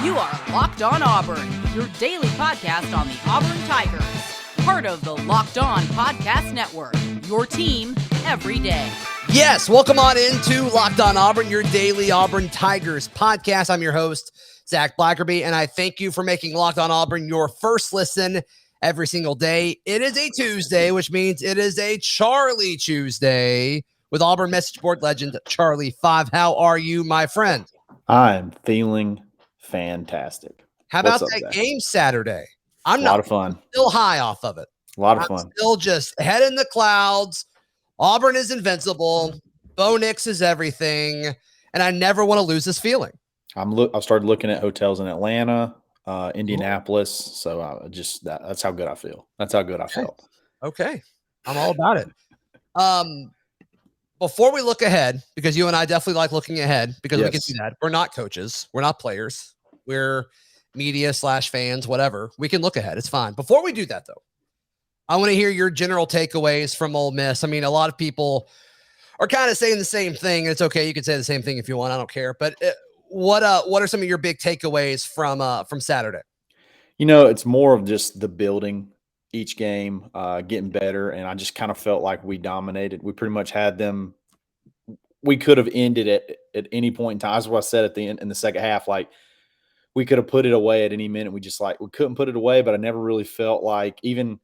You are Locked On Auburn, your daily podcast on the Auburn Tigers. Part of the Locked On Podcast Network, your team every day. Yes, welcome on into Locked On Auburn, your daily Auburn Tigers podcast. I'm your host, Zac Blackerby, and I thank you for making Locked On Auburn your first listen every single day. It is a Tuesday, which means it is a Charlie Tuesday with Auburn message board legend Charlie 5. How are you, my friend? I'm feeling fantastic. How about that game Saturday? A lot of fun. Still high off of it. A lot of fun. Still just head in the clouds. Auburn is invincible. Bo Nix is everything. And I never want to lose this feeling. I started looking at hotels in Atlanta, Indianapolis. So that's how good I feel. That's how good I felt. Okay. I'm all about it. Before we look ahead, because you and I definitely like looking ahead because we can do that. We're not coaches. We're not players. We're media/fans, whatever. We can look ahead. It's fine. Before we do that, though, I want to hear your general takeaways from Ole Miss. I mean, a lot of people are kind of saying the same thing. It's okay. You can say the same thing if you want. I don't care. But what are some of your big takeaways from Saturday? You know, it's more of just the building each game, getting better. And I just kind of felt like we dominated. We pretty much had them. We could have ended it at any point in time. That's what I said at the end in the second half. Like, we could have put it away at any minute. We couldn't put it away, but I never really felt like, even,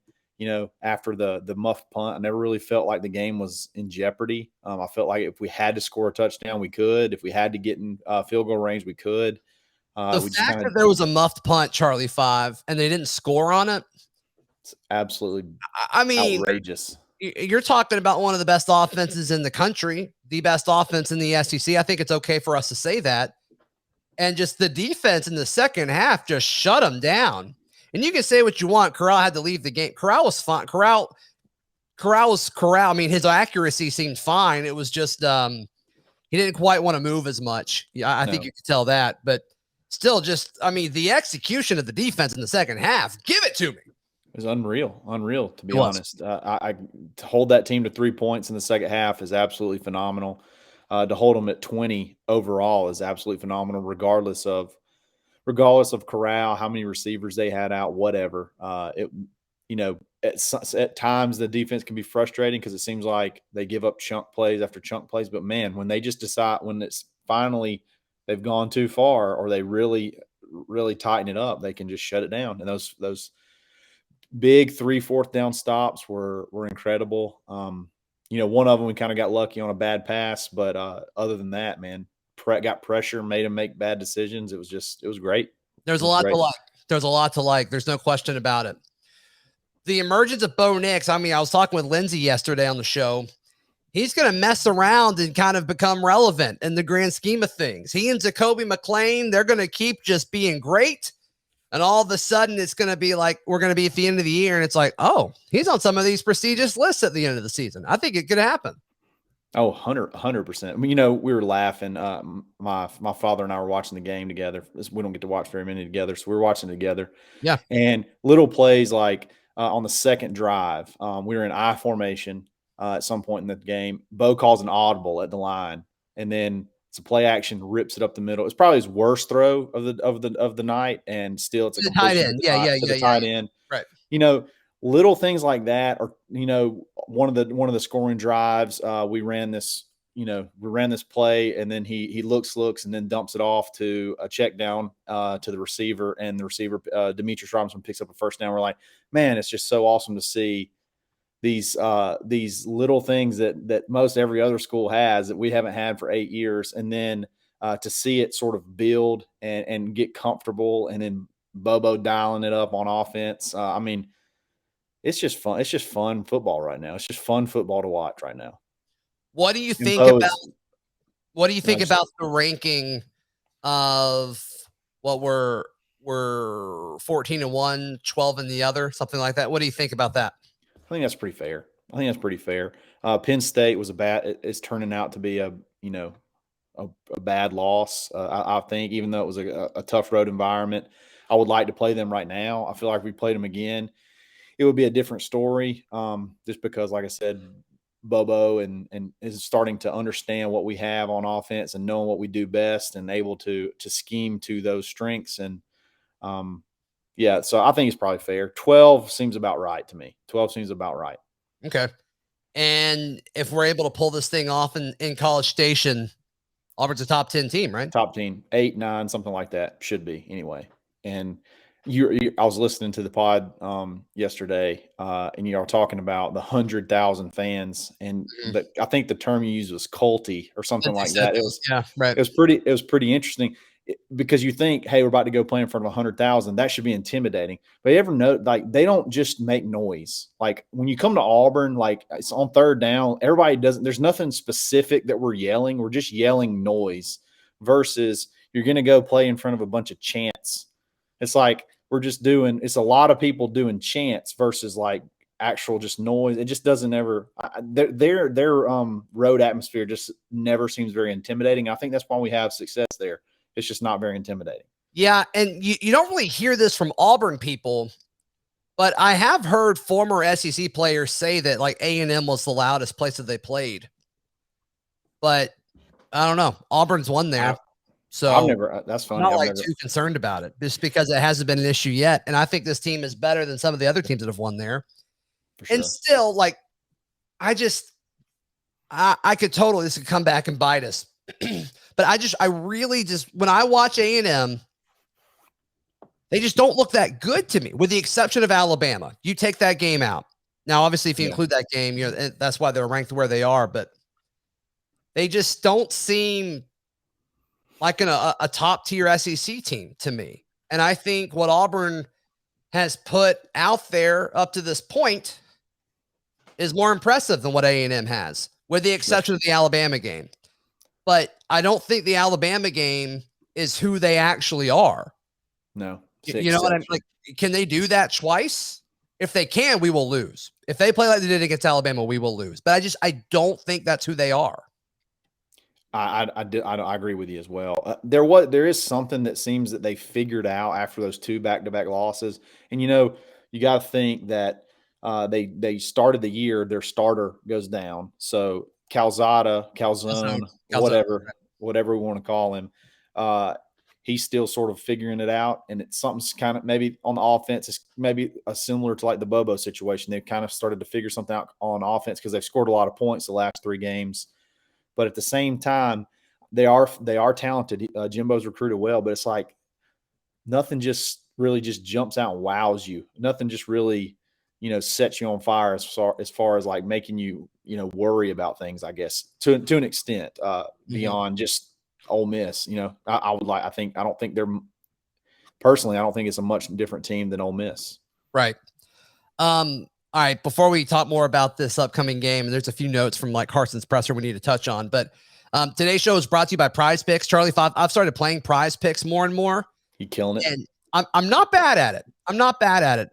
after the muff punt, I never really felt like the game was in jeopardy. I felt like if we had to score a touchdown, we could. If we had to get in field goal range, we could. The fact that there was a muffed punt, Charlie 5, and they didn't score on it, it's absolutely outrageous. You're talking about one of the best offenses in the country, the best offense in the SEC. I think it's okay for us to say that. And just the defense in the second half just shut them down. And you can say what you want. Corral had to leave the game. Corral was fine. Corral was Corral. I mean, his accuracy seemed fine. It was just he didn't quite want to move as much. Yeah, I think you could tell that. But still, the execution of the defense in the second half, give it to me. It was unreal, to be honest. To hold that team to 3 points in the second half is absolutely phenomenal. To hold them at 20 overall is absolutely phenomenal, regardless of Corral, how many receivers they had out, whatever. At times the defense can be frustrating because it seems like they give up chunk plays after chunk plays. But man, when they just decide, when it's finally they've gone too far or they really, really tighten it up, they can just shut it down. And those big 3/4 down stops were incredible. One of them we kind of got lucky on a bad pass, but other than that, man, got pressure, made him make bad decisions. It was great. There's a lot to like. There's a lot to like. There's no question about it. The emergence of Bo Nix. I mean, I was talking with Lindsay yesterday on the show. He's going to mess around and kind of become relevant in the grand scheme of things. He and Jacoby McClain, they're going to keep just being great. And all of a sudden, it's going to be like, we're going to be at the end of the year. And it's like, oh, he's on some of these prestigious lists at the end of the season. I think it could happen. Oh, 100%. I mean, we were laughing. My father and I were watching the game together. We don't get to watch very many together, so we were watching together. Yeah. And little plays like on the second drive, we were in I formation at some point in the game. Bo calls an audible at the line, and then it's a play action, rips it up the middle. It's probably his worst throw of the night, and still it's a tight end. Tight end. Right. Little things like that, or one of the scoring drives, we ran this play, and then he looks, and then dumps it off to a check down to the receiver, and the receiver Demetrius Robinson picks up a first down. We're like, man, it's just so awesome to see these little things that most every other school has that we haven't had for 8 years, and then to see it sort of build and get comfortable, and then Bobo dialing it up on offense. I mean, it's just fun. It's just fun football right now. It's just fun football to watch right now. What do you think about the ranking of what we're 14-1, 12 in the other, something like that? What do you think about that? I think that's pretty fair. Penn State it's turning out to be a bad loss. I think, even though it was a tough road environment, I would like to play them right now. I feel like if we played them again, it would be a different story. Just because, like I said, Bobo and is starting to understand what we have on offense and knowing what we do best and able to scheme to those strengths. And yeah, so I think it's probably fair. 12 seems about right to me. 12 seems about right. Okay. And if we're able to pull this thing off in College Station, Auburn's a top 10 team, right? Top 10, 8, 9, something like that should be anyway. And I was listening to the pod yesterday, and you are talking about the 100,000 fans, and I think the term you used was culty or something like that. It was right. It was pretty interesting because you think, hey, we're about to go play in front of 100,000. That should be intimidating. But you ever know, like, they don't just make noise. Like when you come to Auburn, like it's on third down, everybody doesn't. There's nothing specific that we're yelling. We're just yelling noise. Versus you're going to go play in front of a bunch of chants. It's like it's a lot of people doing chants versus like actual just noise. It just doesn't ever their road atmosphere just never seems very intimidating. I think that's why we have success there. It's just not very intimidating. Yeah, and you don't really hear this from Auburn people, but I have heard former SEC players say that like A&M was the loudest place that they played. But I don't know. Auburn's won there. So I've never, that's funny. I'm not too concerned about it just because it hasn't been an issue yet. And I think this team is better than some of the other teams that have won there. Sure. And still, like, I could totally, this could come back and bite us. But I really when I watch A&M, they just don't look that good to me, with the exception of Alabama. You take that game out. Now, obviously, if you include that game, that's why they're ranked where they are, but they just don't seem like a top tier SEC team to me. And I think what Auburn has put out there up to this point is more impressive than what A&M has, with the exception of the Alabama game. But I don't think the Alabama game is who they actually are. No. You know what I'm like? Can they do that twice? If they can, we will lose. If they play like they did against Alabama, we will lose. But I don't think that's who they are. I agree with you as well. There is something that seems that they figured out after those 2 back-to-back losses. And, you got to think that they started the year, their starter goes down. So Calzone, whatever we want to call him, he's still sort of figuring it out. And it's something's kind of maybe on the offense, it's maybe similar to like the Bobo situation. They've kind of started to figure something out on offense because they've scored a lot of points the last 3 games. But at the same time, they are talented. Jimbo's recruited well, but it's like nothing just really just jumps out and wows you. Nothing just really, sets you on fire as far as like making you, worry about things, I guess, to an extent, beyond just Ole Miss. I don't think it's a much different team than Ole Miss. Right. All right, before we talk more about this upcoming game, there's a few notes from like Harsin's presser we need to touch on. But today's show is brought to you by Prize Picks. Charlie 5, I've started playing Prize Picks more and more. You killing it? And I'm not bad at it.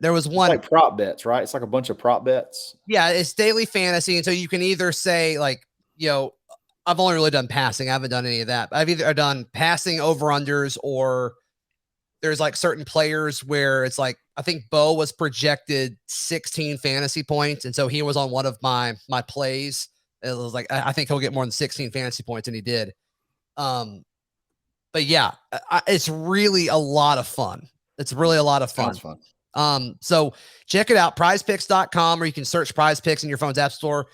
There was one. It's like prop bets, right? It's like a bunch of prop bets. Yeah, it's daily fantasy. And so you can either say like, I've only really done passing. I haven't done any of that. I've either done passing over-unders, or there's like certain players where it's like, I think Bo was projected 16 fantasy points. And so he was on one of my plays. It was like, I think he'll get more than 16 fantasy points, and he did. But yeah, it's really a lot of fun. It's really a lot of fun. Sounds fun. So check it out, prizepicks.com, or you can search Prize Picks in your phone's app store.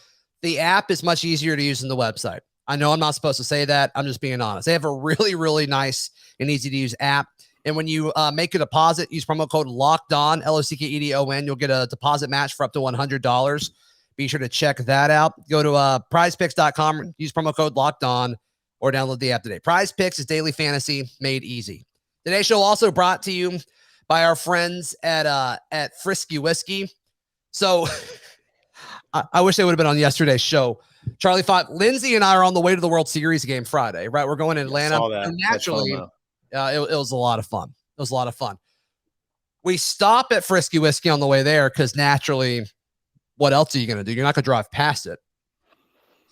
The app is much easier to use than the website. I know I'm not supposed to say that. I'm just being honest. They have a really, really nice and easy to use app. And when you make a deposit, use promo code LOCKEDON, LOCKEDON. You'll get a deposit match for up to $100. Be sure to check that out. Go to prizepicks.com, use promo code LOCKEDON, or download the app today. Prize Picks is daily fantasy made easy. Today's show also brought to you by our friends at Frisky Whiskey. So I wish they would have been on yesterday's show. Charlie 5, Lindsay and I are on the way to the World Series game Friday, right? We're going to Atlanta. And naturally, it was a lot of fun. It was a lot of fun. We stop at Frisky Whiskey on the way there because naturally, what else are you going to do? You're not going to drive past it.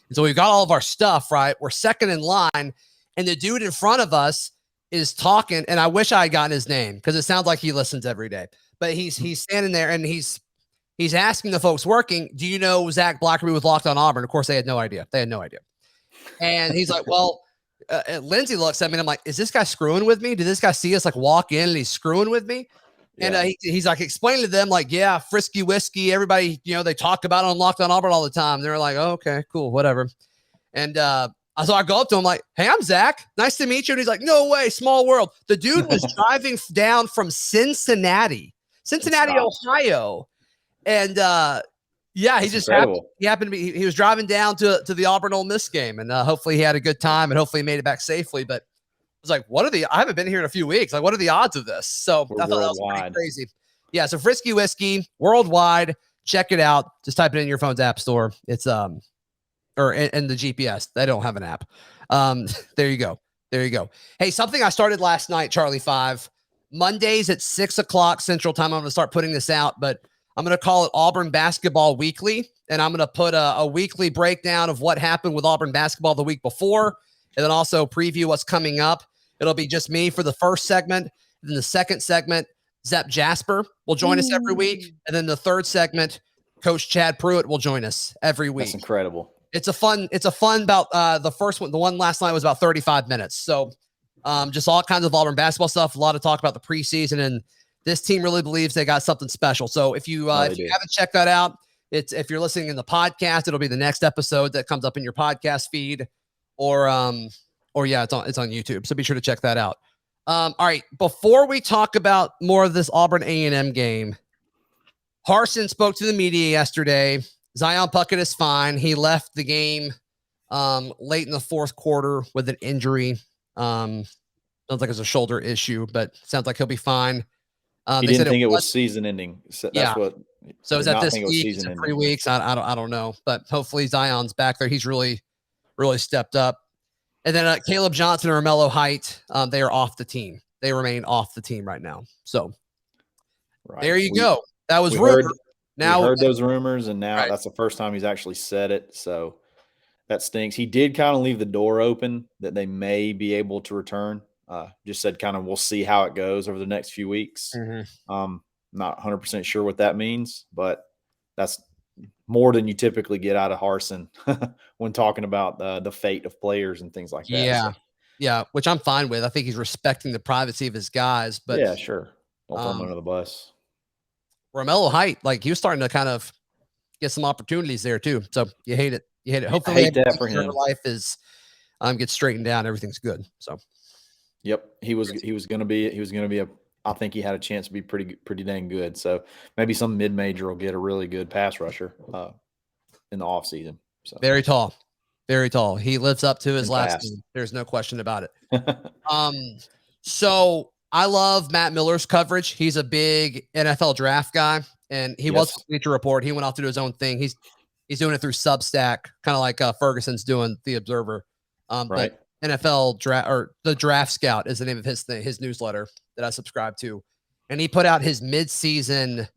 And so we've got all of our stuff, right? We're second in line, and the dude in front of us is talking, and I wish I had gotten his name because it sounds like he listens every day. But he's standing there, and he's he's asking the folks working, do you know Zac Blackerby with Locked On Auburn? Of course, they had no idea. And he's like, well, Lindsay looks at me and I'm like, is this guy screwing with me? Did this guy see us like walk in and he's screwing with me? And he's like explaining to them like, yeah, Frisky Whiskey. Everybody, they talk about it on Locked On Auburn all the time. They're like, oh, okay, cool, whatever. And so I go up to him like, hey, I'm Zach. Nice to meet you. And he's like, no way, small world. The dude was driving down from Cincinnati, Ohio. And he happened to be, he was driving down to the Auburn Ole Miss game. And hopefully he had a good time and hopefully he made it back safely. But I was like, I haven't been here in a few weeks. Like, what are the odds of this? So I thought that was pretty crazy. Yeah. So Frisky Whiskey worldwide, check it out. Just type it in your phone's app store. It's, or in the GPS. They don't have an app. There you go. Hey, something I started last night, Charlie 5, Mondays at 6:00 Central Time. I'm going to start putting this out, but I'm going to call it Auburn Basketball Weekly. And I'm going to put a weekly breakdown of what happened with Auburn basketball the week before, and then also preview what's coming up. It'll be just me for the first segment. Then the second segment, Zep Jasper will join us every week. And then the third segment, Coach Chad Pruitt will join us every week. That's incredible. It's a fun about the first one. The one last night was about 35 minutes. So just all kinds of Auburn basketball stuff, a lot of talk about the preseason, and this team really believes they got something special. So if you haven't checked that out, if you're listening in the podcast, it'll be the next episode that comes up in your podcast feed, or it's on YouTube. So be sure to check that out. All right, before we talk about more of this Auburn A&M game, Harsin spoke to the media yesterday. Zion Puckett is fine. He left the game late in the fourth quarter with an injury. Sounds like it's a shoulder issue, but sounds like he'll be fine. He didn't think it was season ending. So that's what. So is that this week? Is it 3 weeks? I don't know, but hopefully Zion's back there. He's really, really stepped up. And then Caleb Johnson and Romello Height, they are off the team. They remain off the team right now. So there you go. That was rumored. Now we heard those rumors, and now that's the first time he's actually said it. So that stinks. He did kind of leave the door open that they may be able to return. Just said kind of we'll see how it goes over the next few weeks. Not 100% sure what that means, but that's more than you typically get out of Harsin when talking about the fate of players and things like that. Yeah, which I'm fine with. I think he's respecting the privacy of his guys. But yeah, sure. Don't throw him under the bus. Romello Height, like he was starting to kind of get some opportunities there too. So you hate it. Hopefully that for him. Life is gets straightened down. Everything's good. So yep, he was going to be I think he had a chance to be pretty dang good. So maybe some mid-major will get a really good pass rusher in the offseason. So very tall. He lives up to his last name. There's no question about it. So I love Matt Miller's coverage. He's a big NFL draft guy, and he was a Bleacher Report. He went off to do his own thing. He's doing it through Substack, kind of like Ferguson's doing the Observer. But NFL draft, or the Draft Scout is the name of his newsletter that I subscribe to, and he put out his mid-season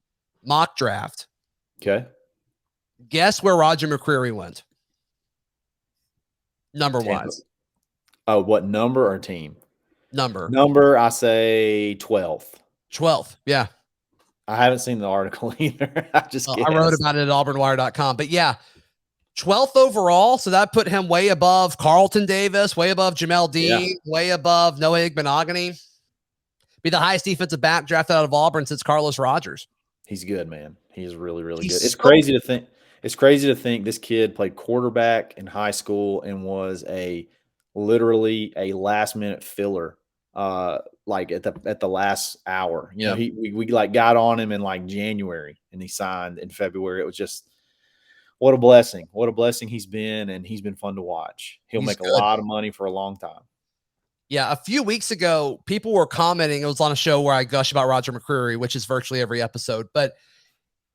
mock draft. Okay, guess where Roger McCreary went? Number wise. Oh, what number or team? Number, I say 12th. 12th, yeah. I haven't seen the article either. I wrote about it at auburnwire.com. But yeah, 12th overall. So that put him way above Carlton Davis, way above Jamel Dean, way above Noah Igbenogany. Be the highest defensive back drafted out of Auburn since Carlos Rogers. He's good, man. He's really, really good. It's crazy to think. It's crazy to think this kid played quarterback in high school and was literally a last minute filler. Like at the last hour, we got on him in like January and he signed in February. It was just what a blessing he's been, and he's been fun to watch. He'll make a lot of money for a long time. Yeah, a few weeks ago, people were commenting. It was on a show where I gush about Roger McCreary, which is virtually every episode, but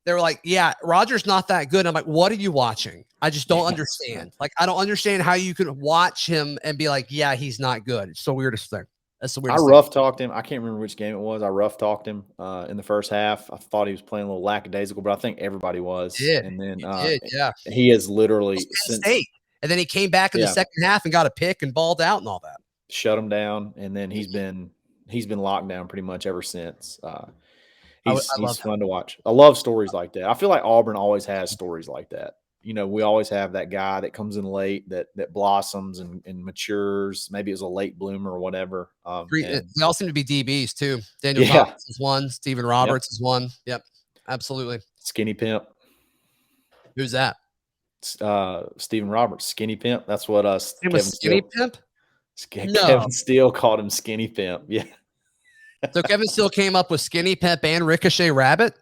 they were like, "Yeah, Roger's not that good." I'm like, "What are you watching? I just don't understand. Like, I don't understand how you can watch him and be like, yeah, he's not good. It's the weirdest thing." That's the weirdest thing. I rough talked him. I can't remember which game it was. I rough talked him in the first half. I thought he was playing a little lackadaisical, but I think everybody was. And then he has literally State. And then he came back in the second half and got a pick and balled out and all that. Shut him down, and then he's been locked down pretty much ever since. He's fun to watch. I love stories like that. I feel like Auburn always has stories like that. We always have that guy that comes in late that blossoms and matures. Maybe it was a late bloomer or whatever. They all seem to be DBs too. Daniel Yeah. Thomas is one. Stephen Roberts is one. Yep, absolutely. Skinny Pimp. Who's that? Stephen Roberts, Skinny Pimp. That's what Kevin Skinny Pimp. No. Kevin Steele called him Skinny Pimp. Yeah. So Kevin Steele came up with Skinny Pimp and Ricochet Rabbit.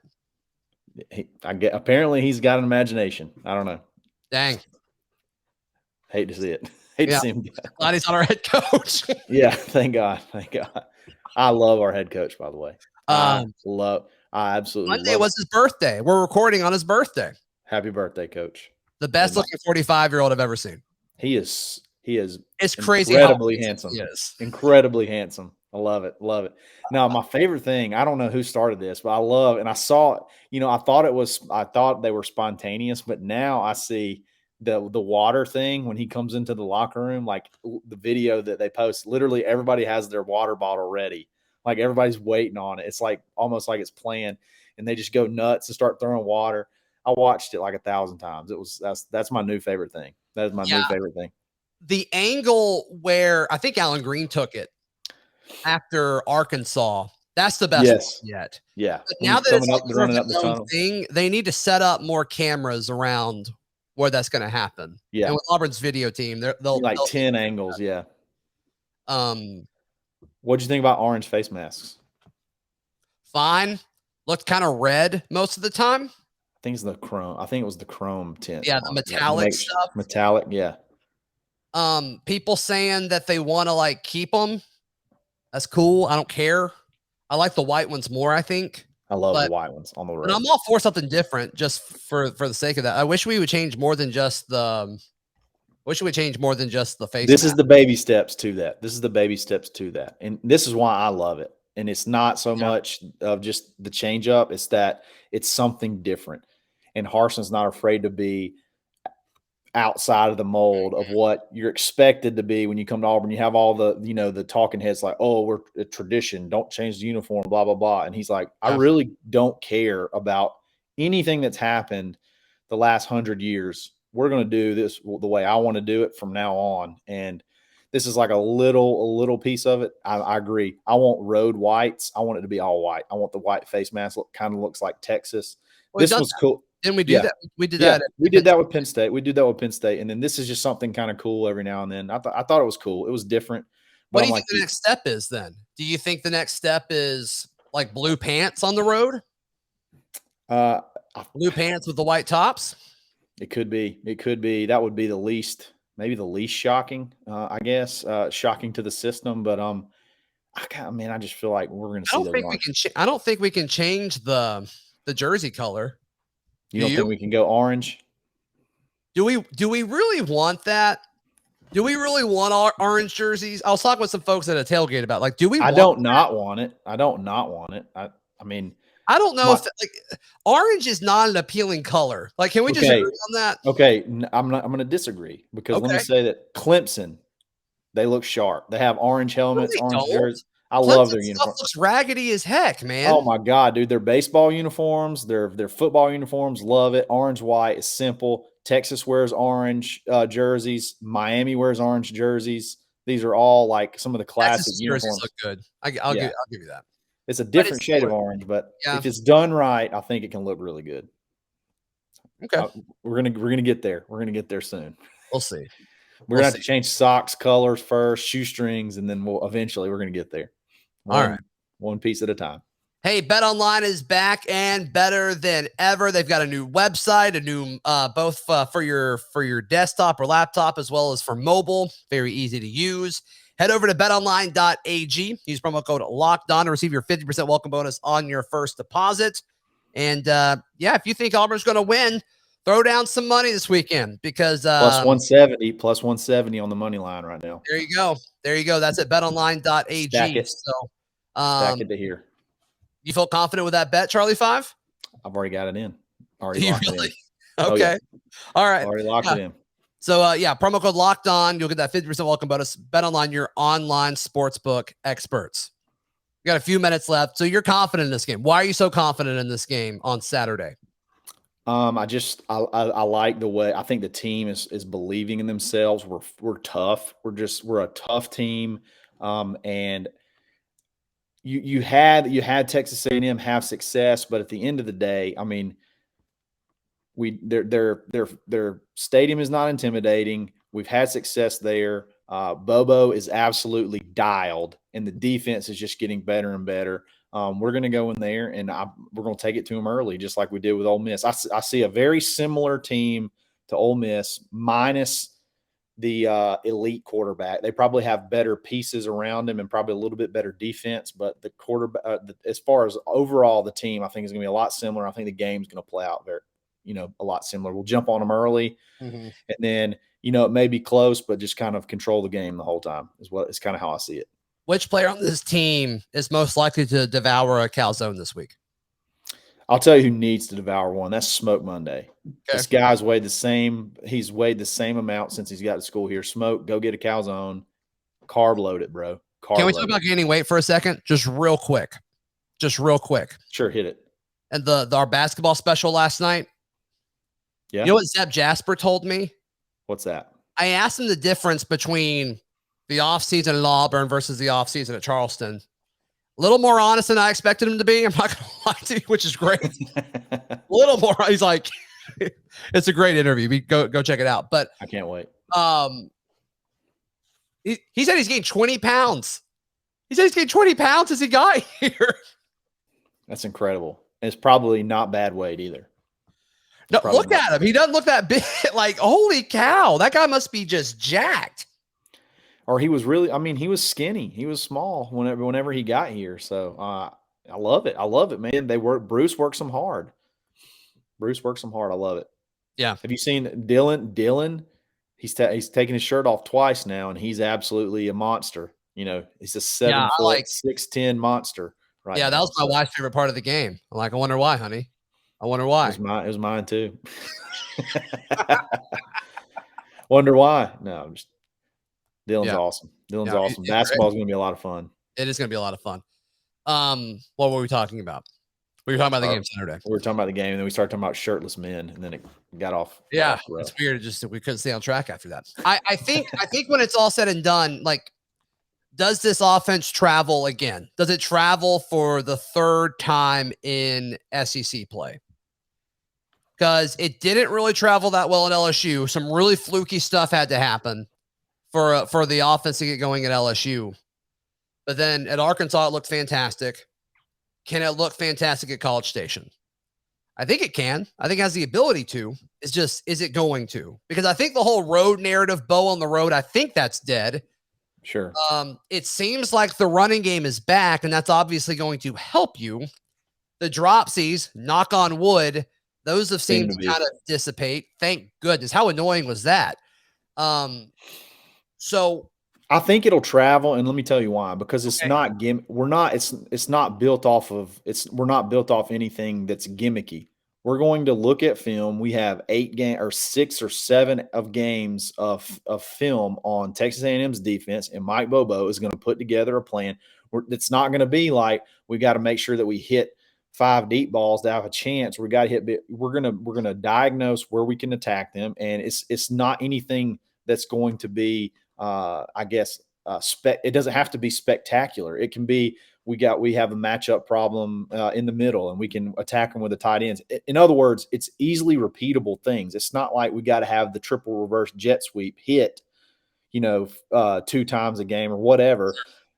Apparently he's got an imagination. I don't know. Dang. Hate to see it. Hate to see him. Glad he's not our head coach. Yeah, thank God. Thank God. I love our head coach, by the way. I absolutely Monday was his birthday. We're recording on his birthday. Happy birthday, coach. The best looking 45-year-old I've ever seen. He is it's crazy. Incredibly handsome. He is. Incredibly handsome. I love it. Love it. Now, my favorite thing, I don't know who started this, but I love, and I saw, I thought they were spontaneous, but now I see the water thing when he comes into the locker room, like the video that they post, literally everybody has their water bottle ready. Like everybody's waiting on it. It's like almost like it's planned, and they just go nuts and start throwing water. I watched it like 1,000 times. That's my new favorite thing. That is my new favorite thing. The angle where I think Alan Green took it after Arkansas, that's the best one yet. Yeah. But now that it's running up the tunnel thing, they need to set up more cameras around where that's going to happen. Yeah. And with Auburn's video team, they'll like 10 angles. Yeah. What'd you think about orange face masks? Fine. Looked kind of red most of the time. I think it's the chrome. I think it was the chrome tint. Yeah, the metallic stuff. Metallic, yeah. People saying that they want to keep them. That's cool. I don't care. I like the white ones more, I think. I love the white ones on the road. But I'm all for something different just for the sake of that. I wish we would change more than just the face. This is the baby steps to that. And this is why I love it. And it's not so much of just the change up. It's that it's something different. And Harsin's not afraid to be outside of the mold of what you're expected to be when you come to Auburn. You have all the, the talking heads like, oh, we're a tradition. Don't change the uniform, blah, blah, blah. And he's like, I really don't care about anything that's happened the last 100 years. We're going to do this the way I want to do it from now on. And this is like a little piece of it. I agree. I want road whites. I want it to be all white. I want the white face mask kind of looks like Texas. Well, this was cool. Didn't we do that? We did that. We did that with Penn State. And then this is just something kind of cool every now and then. I thought it was cool. It was different. What do you think the next step is then? Do you think the next step is like blue pants on the road? Blue pants with the white tops? It could be. That would be maybe the least shocking, I guess, shocking to the system. But I just feel like we're going to see. I don't think we can change the jersey color. You don't think we can go orange? Do we really want that? Do we really want our orange jerseys? I was talking with some folks at a tailgate about do we? I don't not want it. I don't mean, I don't know if orange is not an appealing color. Can we just agree on that? Okay, I'm going to disagree because let me say that Clemson, they look sharp. They have orange helmets, orange jerseys. I love their uniform. Looks raggedy as heck, man. Oh my God, dude! Their baseball uniforms, their football uniforms, love it. Orange, white is simple. Texas wears orange jerseys. Miami wears orange jerseys. These are all some of the classic uniforms. Look good. I'll give you that. It's a different shade of orange, but if it's done right, I think it can look really good. Okay, we're gonna get there. We're gonna get there soon. We'll see. We're gonna have to change socks colors first, shoestrings, and then we're gonna get there. All right. One piece at a time. Hey, BetOnline is back and better than ever. They've got a new website, a new both for your desktop or laptop as well as for mobile. Very easy to use. Head over to betonline.ag. Use promo code LOCKEDON to receive your 50% welcome bonus on your first deposit. And if you think Auburn's going to win, throw down some money this weekend because plus 170 on the money line right now. There you go. That's at betonline.ag. Stack it. So stack it to here. You feel confident with that bet, Charlie 5? I've already got it in. Already locked it in. Okay. All right. Already locked it in. So promo code locked on. You'll get that 50% welcome bonus. BetOnline, your online sportsbook experts. We got a few minutes left. So you're confident in this game. Why are you so confident in this game on Saturday? I like the way I think the team is believing in themselves. We're tough. We're a tough team. And you had Texas A&M have success, but at the end of the day, I mean, their stadium is not intimidating. We've had success there. Bobo is absolutely dialed, and the defense is just getting better and better. We're going to go in there, and we're going to take it to them early, just like we did with Ole Miss. I see a very similar team to Ole Miss, minus the elite quarterback. They probably have better pieces around him and probably a little bit better defense, but the quarterback, as far as overall the team, I think is going to be a lot similar. I think the game's going to play out very, a lot similar. We'll jump on them early, and then it may be close, but just kind of control the game the whole time is kind of how I see it. Which player on this team is most likely to devour a calzone this week? I'll tell you who needs to devour one. That's Smoke Monday. Okay. This guy's weighed the same. He's weighed the same amount since he's got to school here. Smoke, go get a calzone. Carb load it, bro. Can we talk about gaining weight for a second? Just real quick. Sure, hit it. And our basketball special last night. Yeah. You know what Zeb Jasper told me? What's that? I asked him the difference between the offseason at Auburn versus the offseason at Charleston. A little more honest than I expected him to be. I'm not going to lie to you, which is great. A little more. He's like, it's a great interview. Go check it out. But I can't wait. He said he's gained 20 pounds. He said he's gained 20 pounds as he got here. That's incredible. And it's probably not bad weight either. No, look at him. He doesn't look that big. Like, holy cow. That guy must be just jacked. Or he was he was skinny. He was small whenever he got here. So I love it. I love it, man. Bruce works them hard. I love it. Yeah. Have you seen Dylan? Dylan, he's taken his shirt off twice now, and he's absolutely a monster. He's a 7 foot, 6'10" monster. Right. Yeah, that was my wife's favorite part of the game. I'm like, I wonder why, honey. I wonder why. It was mine too. Wonder why? No, Dylan's awesome. Dylan's awesome. Basketball is going to be a lot of fun. It is going to be a lot of fun. What were we talking about? We were talking about the game Saturday. We were talking about the game, and then we started talking about shirtless men, and then it got off. Yeah, it's weird. We couldn't stay on track after that. I think when it's all said and done, like, does this offense travel again? Does it travel for the third time in SEC play? Because it didn't really travel that well at LSU. Some really fluky stuff had to happen for the offense to get going at LSU. But then at Arkansas, it looked fantastic. Can it look fantastic at College Station? I think it can. I think it has the ability to. It's just, is it going to? Because I think the whole road narrative, Bo on the road, I think that's dead. Sure. It seems like the running game is back, and that's obviously going to help you. The dropsies, knock on wood, those have seemed to kind of dissipate. Thank goodness. How annoying was that? So I think it'll travel, and let me tell you why. Because it's not it's not built off anything that's gimmicky. We're going to look at film. We have 6 or 7 of games of film on Texas A&M's defense, and Mike Bobo is going to put together a plan. It's not going to be like we got to make sure that we hit 5 deep balls to have a chance. We got to hit. We're gonna diagnose where we can attack them, and it's not anything that's going to be, it doesn't have to be spectacular. It can be we have a matchup problem in the middle, and we can attack them with the tight ends. In other words, it's easily repeatable things. It's not like we got to have the triple reverse jet sweep hit, 2 times a game or whatever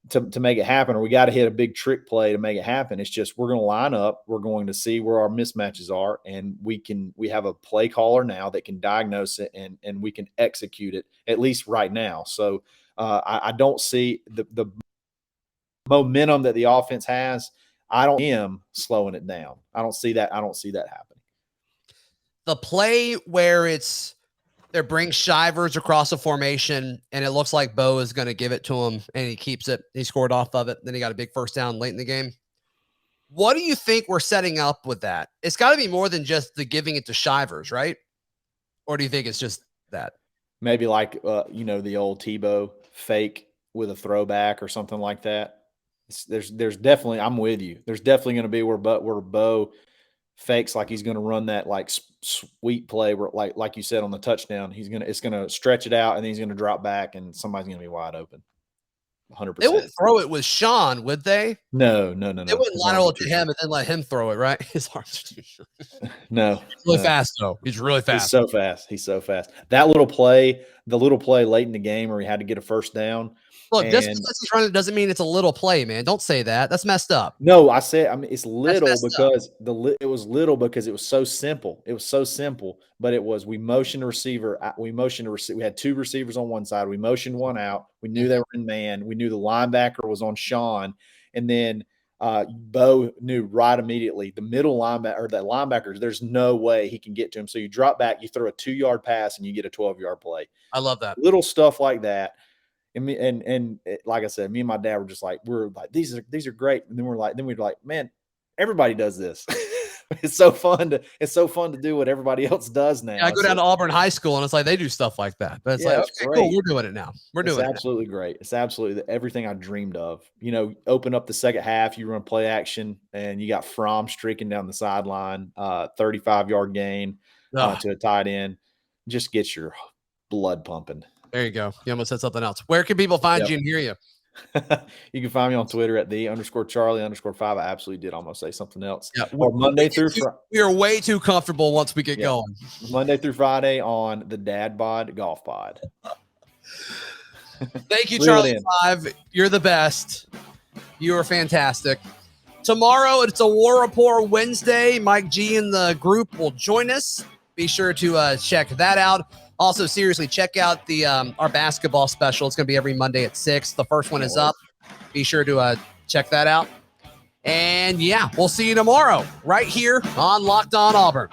to make it happen, or we got to hit a big trick play to make it happen. It's just we're going to line up. We're going to see where our mismatches are, and we have a play caller now that can diagnose it, and we can execute it, at least right now. So I don't see the momentum that the offense has. I don't see him slowing it down. I don't see that happening. The play where they bring Shivers across a formation, and it looks like Bo is going to give it to him, and he keeps it. He scored off of it. Then he got a big first down late in the game. What do you think we're setting up with that? It's got to be more than just the giving it to Shivers, right? Or do you think it's just that? Maybe like, the old Tebow fake with a throwback or something like that. there's definitely, I'm with you. There's definitely going to be where Bo fakes like he's going to run that like sweet play where like you said on the touchdown, it's going to stretch it out and then he's going to drop back and somebody's going to be wide open. 100%. They wouldn't throw it with Sean, would they? No. They wouldn't line it to him and then let him throw it, right? His arms are too short. No. He's really fast, though. He's really fast. He's so fast. That little play, the little play late in the game where he had to get a first down. Look, just because he's running doesn't mean it's a little play, man. Don't say that. That's messed up. No, I mean, it's little because it was little because it was so simple. It was so simple, but it was, we motioned a receiver. We had two receivers on one side. We motioned one out. We knew they were in man. We knew the linebacker was on Sean. And then Bo knew right immediately the middle linebacker, or that linebacker, there's no way he can get to him. So you drop back, you throw a 2-yard pass and you get a 12-yard play. I love that. Little stuff like that. And like I said, me and my dad were just like, we're like, these are great. And then we're like, man, everybody does this. It's so fun to do what everybody else does now. Yeah, I go down to Auburn High School and it's like they do stuff like that. But it's like, okay, cool, we're doing it now. It's absolutely great. It's absolutely everything I dreamed of. Open up the second half, you run play action, and you got Fromm streaking down the sideline, 35-yard gain to a tight end. Just gets your blood pumping. There you go. You almost said something else. Where can people find you and hear you? You can find me on Twitter at _Charlie_5. I absolutely did almost say something else. Yeah. Monday through Friday. We are way too comfortable once we get going. Monday through Friday on the Dad Bod Golf Pod. Thank you, Charlie 5. You're the best. You are fantastic. Tomorrow, it's a War Report Wednesday. Mike G and the group will join us. Be sure to check that out. Also, seriously, check out the our basketball special. It's going to be every Monday at 6. The first one is up. Be sure to check that out. And, yeah, we'll see you tomorrow right here on Locked On Auburn.